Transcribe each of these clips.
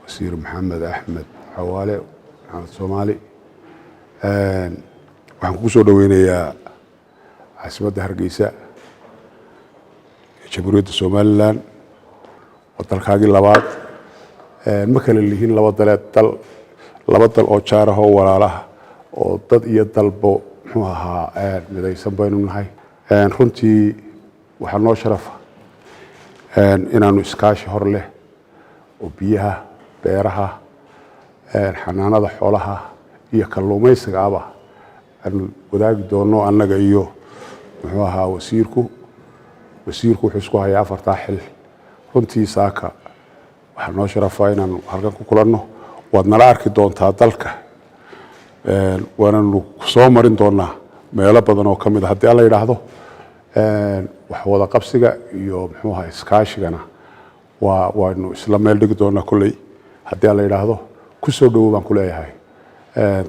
وزير محمد أحمد حوالي محمد صومالي waxaan ku soo dhaweynayaa caasimadda Hargeysa Jamhuuriyadda Soomaaliland wadalkaagii labaad ma kala lihiin laba dal oo jaar ah oo walaalaha oo dad iyo dalbo muxuu ahaa midaysan baynu nahay runtii waxa noo sharafa inaanu iskaashi hor leh oo biyaha beeraha xanaanada xoolaha iyo kalluumaysiga aba أن wadaagi doono annaga iyo muxuu ahaa wasiirku wuxuu isku hayaa afarta xil runtii saaka waxa noo sharafaa inaan halkan ku kulanno waad nala arki doontaa dalka waanu soo marin doonaa meelo badan oo kamid ah haddii alla yiraahdo wax wada qabsiga iyo muxuu ahaa iskaashigana waanu isla meel dhigi doonaa kulay haddii alla yiraahdo ku soo dhaw baan ku leeyahay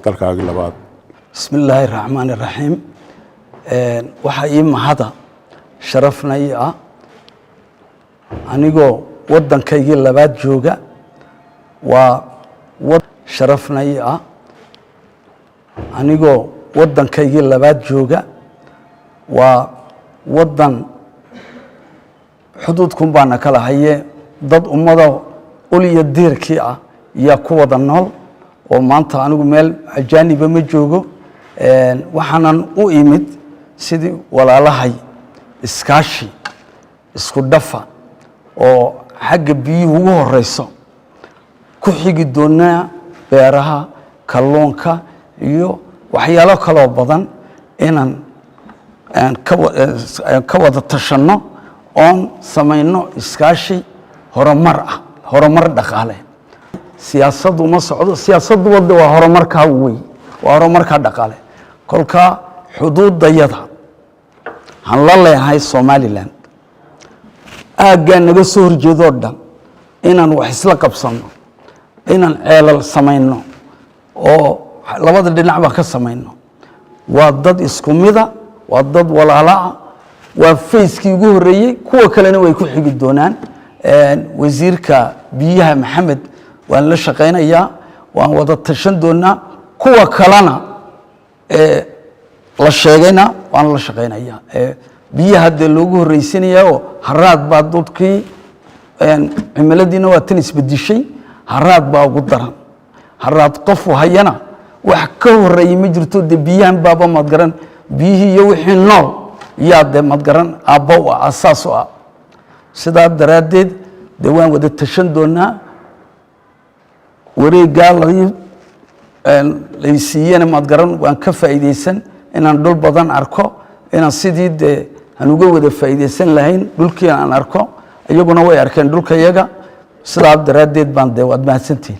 dalkaagii labaad بسم الله الرحمن الرحيم waxay mahada sharafnaya anigoo wadankayga labaad jooga sharafnaya anigoo wadankayga labaad jooga waa wadan xuduudkun baana kala haye dad ummada uliya diirkii ah yaa ku wada nool oo maanta anigu meel ajaaniba ma joogo waxaanan u imid sidii walaalahay iskaashi isku dhafa oo xagga biyuhu ugu horeyso ku xigi doonaa beeraha kalluunka iyo waxyaalo kale oo badan inaan ka wada tashano oon samayno iskaashi horumar dhaqaale siyaasaddu ma socdo siyaasaddu wadda waa horumarka weey waa horumarka dhaqaale kolka xuduudayada han la leeyahay Somaliland aaga naga soo horjeedo dhan inaan wax isla qabsano inaan ceelal samayno oo labada dhinacba ka samayno waa dad isku mid ah waa dad walaala ah waa fayskii ugu horeeyay kuwa kalena way ku xigi doonaan wasiirka biyaha Maxamed waan la shaqeynayaa waan wada tashan doonaa kuwa kalena la sheegayna waan la shaqeynayaa biyaha hadda loogu horeysinaya oo haraad baa dadkii cimiladiina waa tan isbedishay haraad baa ugu daran haraad qof hayana wax ka horeeyay ma jirto de biyahan baaba mad garan biyihii iyo wixii nool yaa de mad garan aabow asaas ah sidaa daraadeed de waan wada tashan doonaa wareegga laysiiyana mad garan waan ka faa'iideysan inaan dhul badan arko inaan sidii de aan uga wada faa'iideysan lahayn dhulkii aan arko iyaguna way arkeen dhulkayaga sidaa daraadeed baan de waad mahadsantiin